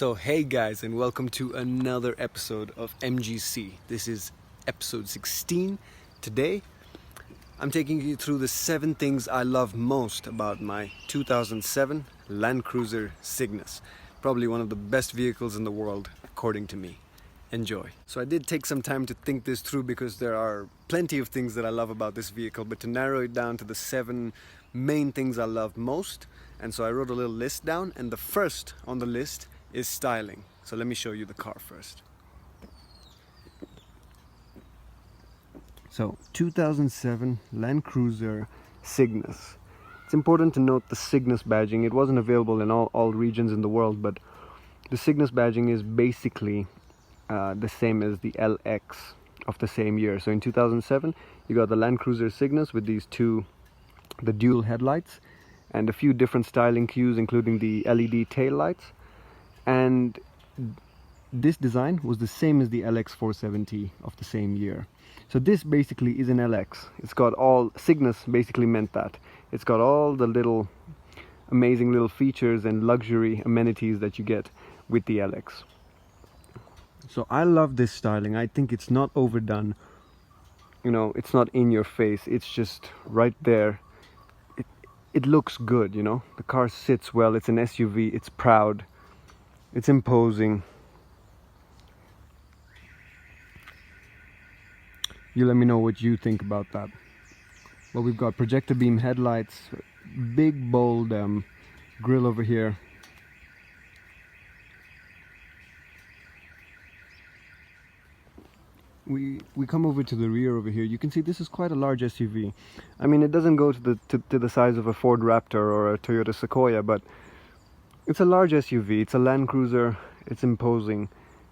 So hey guys, and welcome to another episode of MGC. This is episode 16. Today I'm taking you through the 7 things I love most about my 2007 Land Cruiser Cygnus. Probably one of the best vehicles in the world, according to me. Enjoy. So I did take some time to think this through because there are plenty of things that I love about this vehicle, but to narrow it down to the 7 main things I love most, and so I wrote a little list down, and the first on the list is styling. So let me show you the car first. So 2007 Land Cruiser Cygnus. It's important to note the Cygnus badging. It wasn't available in all regions in the world, but the Cygnus badging is basically the same as the LX of the same year. So in 2007 you got the Land Cruiser Cygnus with the dual headlights and a few different styling cues, including the LED tail lights. And this design was the same as the LX470 of the same year. So this basically is an LX. It's got all, Cygnus basically meant that. It's got all the little amazing little features and luxury amenities that you get with the LX. So I love this styling. I think it's not overdone. You know, it's not in your face. It's just right there. It looks good, you know. The car sits well. It's an SUV. It's proud. It's imposing. You let me know what you think about that. Well, we've got projector beam headlights, big bold grille over here. We come over to the rear over here. You can see this is quite a large SUV. I mean, it doesn't go to the size of a Ford Raptor or a Toyota Sequoia, but it's a large SUV. It's a Land Cruiser. It's imposing.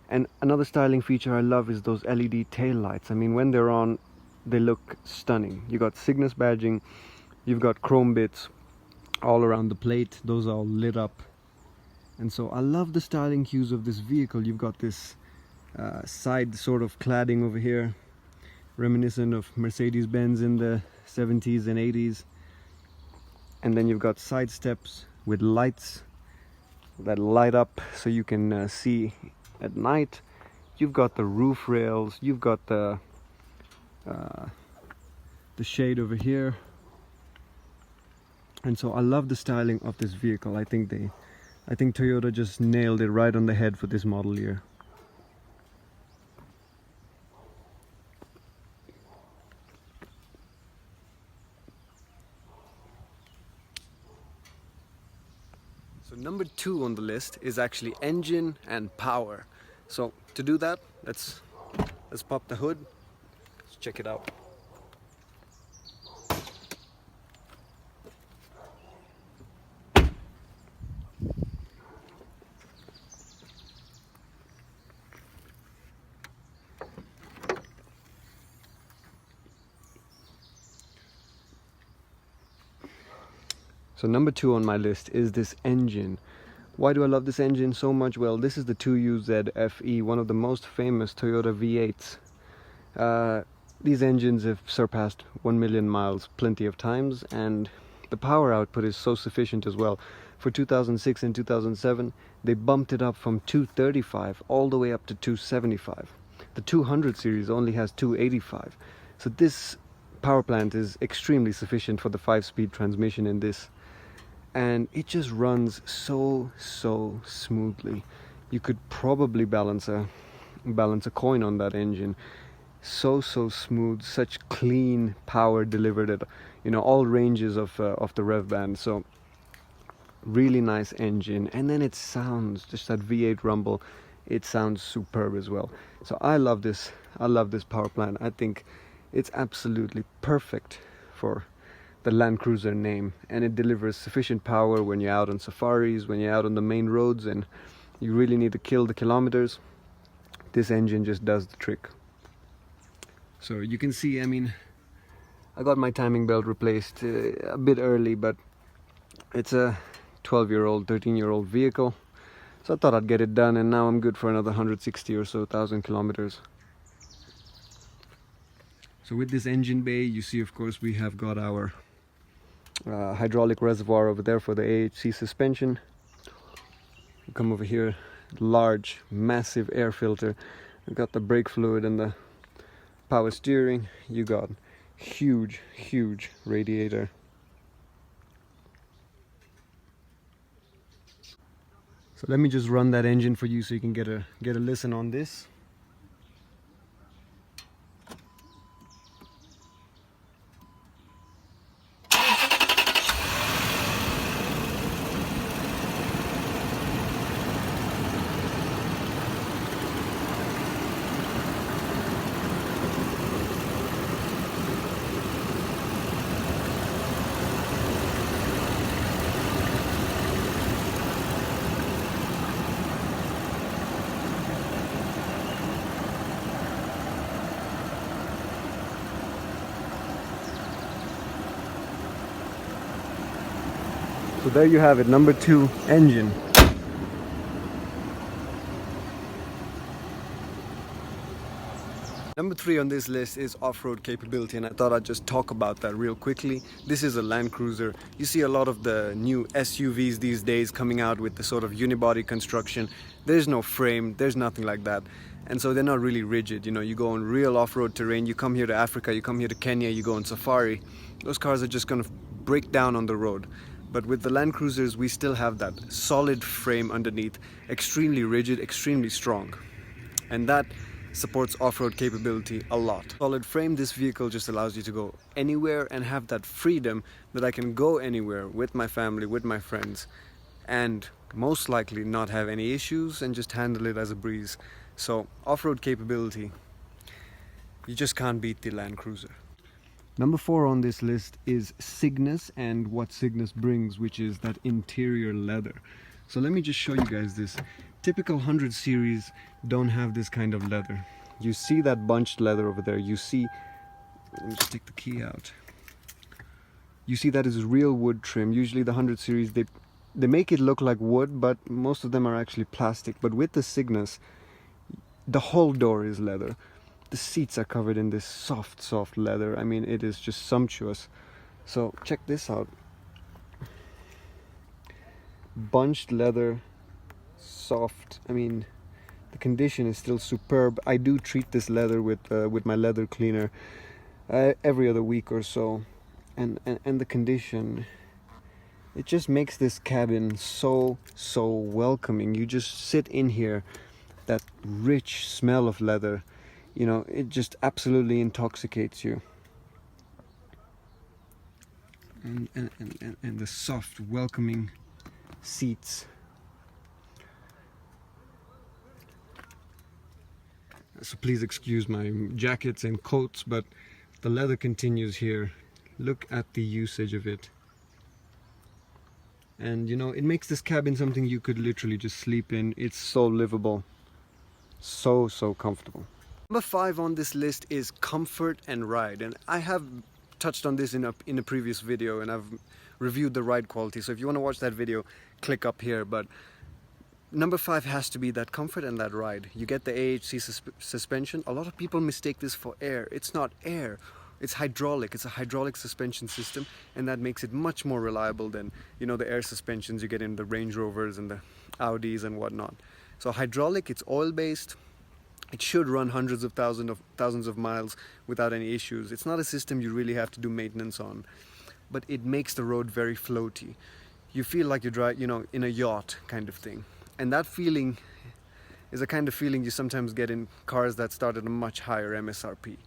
And another styling feature I love is those LED tail lights. I mean, when they're on, they look stunning. You got Cygnus badging. You've got chrome bits all around the plate. Those are all lit up. And so I love the styling cues of this vehicle. You've got this side sort of cladding over here, reminiscent of Mercedes-Benz in the 70s and 80s. And then you've got side steps with lights that light up so you can see at night. You've got the roof rails. You've got the shade over here. And so I love the styling of this vehicle. I think Toyota just nailed it right on the head for this model year. So number 2 on the list is actually engine and power. So to do that, let's pop the hood. Let's check it out. So number 2 on my list is this engine. Why do I love this engine so much? Well, this is the 2UZ-FE, one of the most famous Toyota V8s. These engines have surpassed 1 million miles plenty of times, and the power output is so sufficient as well. For 2006 and 2007, they bumped it up from 235 all the way up to 275. The 200 series only has 285. So this power plant is extremely sufficient for the 5-speed transmission in this. And it just runs so smoothly. You could probably balance a coin on that engine. So smooth, such clean power delivered at, you know, all ranges of the rev band. So really nice engine, and then it sounds just that V8 rumble. It sounds superb as well. So I love this power plant. I think it's absolutely perfect for the Land Cruiser name, and it delivers sufficient power when you're out on safaris, when you're out on the main roads and you really need to kill the kilometers. This engine just does the trick. So you can see, I mean, I got my timing belt replaced a bit early, but it's a 12-year-old, 13-year-old vehicle, so I thought I'd get it done, and now I'm good for another 160 or so thousand kilometers. So with this engine bay, you see, of course, we have got our hydraulic reservoir over there for the AHC suspension. Come over here, large, massive air filter. You got the brake fluid and the power steering. You got huge radiator. So let me just run that engine for you so you can get a listen on this. So there you have it, number 2 engine. Number 3 on this list is off-road capability, and I thought I'd just talk about that real quickly. This is a Land Cruiser. You see a lot of the new SUVs these days coming out with the sort of unibody construction. There's no frame, there's nothing like that. And so they're not really rigid. You know, you go on real off-road terrain, you come here to Africa, you come here to Kenya, you go on safari. Those cars are just gonna break down on the road. But with the Land Cruisers, we still have that solid frame underneath, extremely rigid, extremely strong. And that supports off-road capability a lot. Solid frame, this vehicle just allows you to go anywhere and have that freedom that I can go anywhere with my family, with my friends, and most likely not have any issues and just handle it as a breeze. So off-road capability, you just can't beat the Land Cruiser. Number 4 on this list is Cygnus and what Cygnus brings, which is that interior leather. So let me just show you guys this. Typical 100 series don't have this kind of leather. You see that bunched leather over there. You see, let me just take the key out. You see that is real wood trim. Usually the 100 series, they make it look like wood, but most of them are actually plastic. But with the Cygnus, the whole door is leather. The seats are covered in this soft leather. I mean, it is just sumptuous. So check this out. Bunched leather, soft. I mean, the condition is still superb. I do treat this leather with my leather cleaner every other week or so, and the condition, it just makes this cabin so welcoming. You just sit in here, that rich smell of leather, you know, it just absolutely intoxicates you. And the soft, welcoming seats. So please excuse my jackets and coats, but the leather continues here. Look at the usage of it. And you know, it makes this cabin something you could literally just sleep in. It's so livable, so comfortable. Number 5 on this list is comfort and ride, and I have touched on this in a previous video, and I've reviewed the ride quality. So if you want to watch that video, click up here. But number 5 has to be that comfort and that ride. You get the AHC suspension. A lot of people mistake this for air. It's not air. It's hydraulic. It's a hydraulic suspension system, and that makes it much more reliable than, you know, the air suspensions you get in the Range Rovers and the Audis and whatnot. So hydraulic, it's oil-based. It should run hundreds of thousands of miles without any issues. It's not a system you really have to do maintenance on, but it makes the road very floaty. You feel like you drive, you know, in a yacht kind of thing. And that feeling is a kind of feeling you sometimes get in cars that start at a much higher MSRP.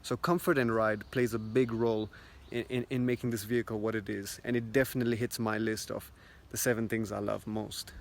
So comfort and ride plays a big role in making this vehicle what it is. And it definitely hits my list of the 7 things I love most.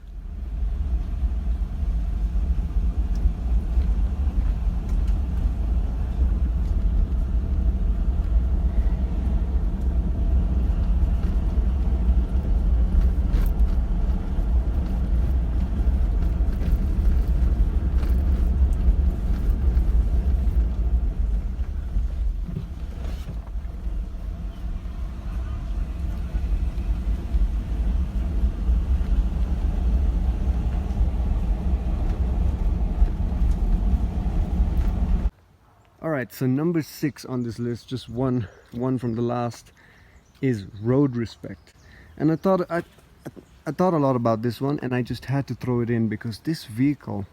Alright, so number 6 on this list, just one from the last, is road respect. And I thought I thought a lot about this one and I just had to throw it in because this vehicle,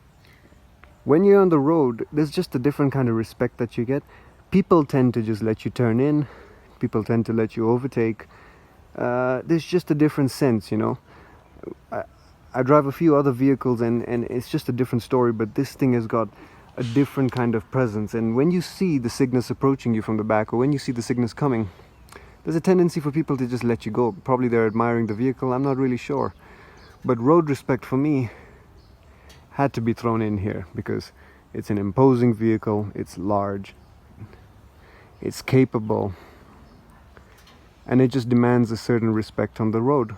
when you're on the road, there's just a different kind of respect that you get. People tend to just let you turn in, people tend to let you overtake. There's just a different sense, you know. I drive a few other vehicles and it's just a different story, but this thing has got a different kind of presence. And when you see the Cygnus approaching you from the back, or when you see the Cygnus coming, there's a tendency for people to just let you go. Probably they're admiring the vehicle, I'm not really sure. But road respect for me had to be thrown in here because it's an imposing vehicle, it's large, it's capable, and it just demands a certain respect on the road.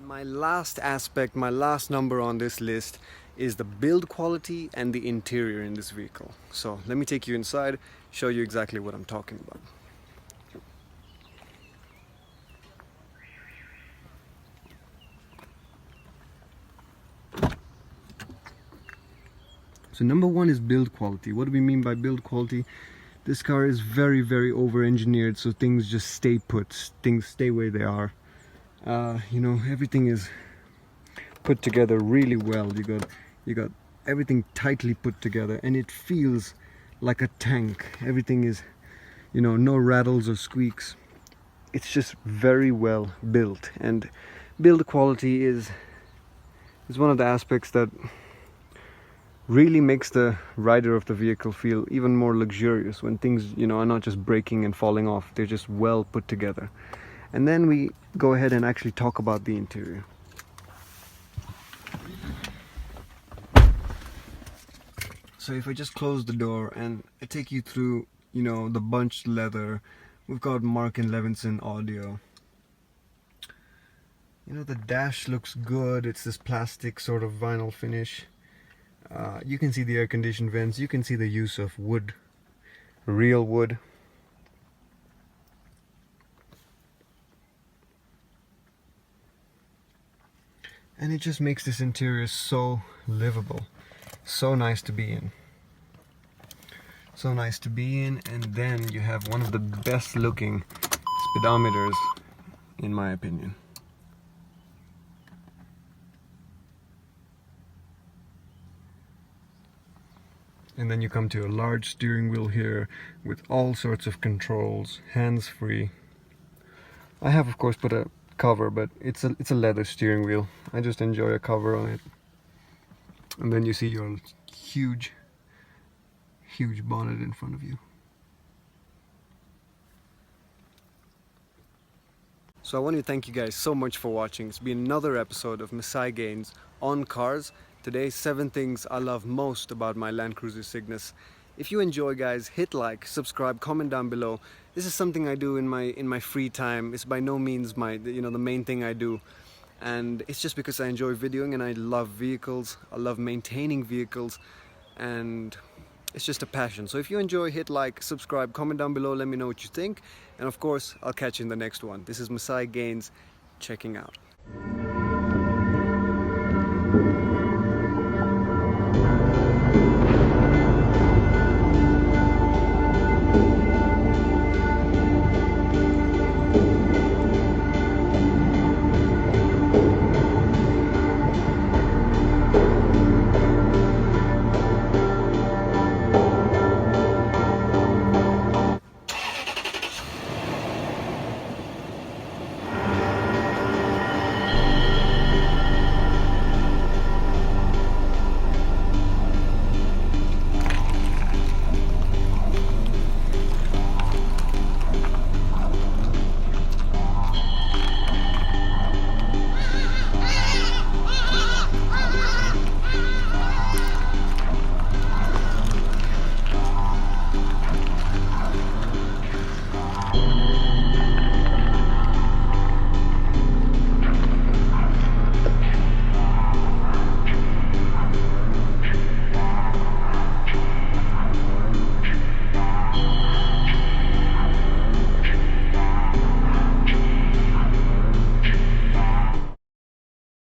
My last aspect, my last number on this list is the build quality and the interior in this vehicle. So let me take you inside, show you exactly what I'm talking about. So number one is build quality. What do we mean by build quality? This car is very, very over-engineered, so things just stay put, things stay where they are. You know, everything is put together really well. You got everything tightly put together, and it feels like a tank. Everything is, you know, no rattles or squeaks. It's just very well built, and build quality is one of the aspects that really makes the rider of the vehicle feel even more luxurious when things, you know, are not just breaking and falling off. They're just well put together. And then we go ahead and actually talk about the interior. So if I just close the door and I take you through, you know, the bunched leather, we've got Mark & Levinson audio. You know, the dash looks good. It's this plastic sort of vinyl finish. You can see the air-conditioned vents. You can see the use of wood, real wood. And it just makes this interior so livable, so nice to be in. So nice to be in, and then you have one of the best looking speedometers, in my opinion. And then you come to a large steering wheel here with all sorts of controls, hands-free. I have of course put a cover, but it's a leather steering wheel. I just enjoy a cover on it. And then you see your huge bonnet in front of you. So I want to thank you guys so much for watching. It's been another episode of Masai Gaines on cars. Today, 7 things I love most about my Land Cruiser Cygnus. If you enjoy, guys, hit like, subscribe, comment down below. This is something I do in my free time. It's by no means the main thing I do, and it's just because I enjoy videoing and I love vehicles. I love maintaining vehicles, and it's just a passion. So if you enjoy, hit like, subscribe, comment down below, let me know what you think, and of course I'll catch you in the next one. This is Masai Gaines checking out.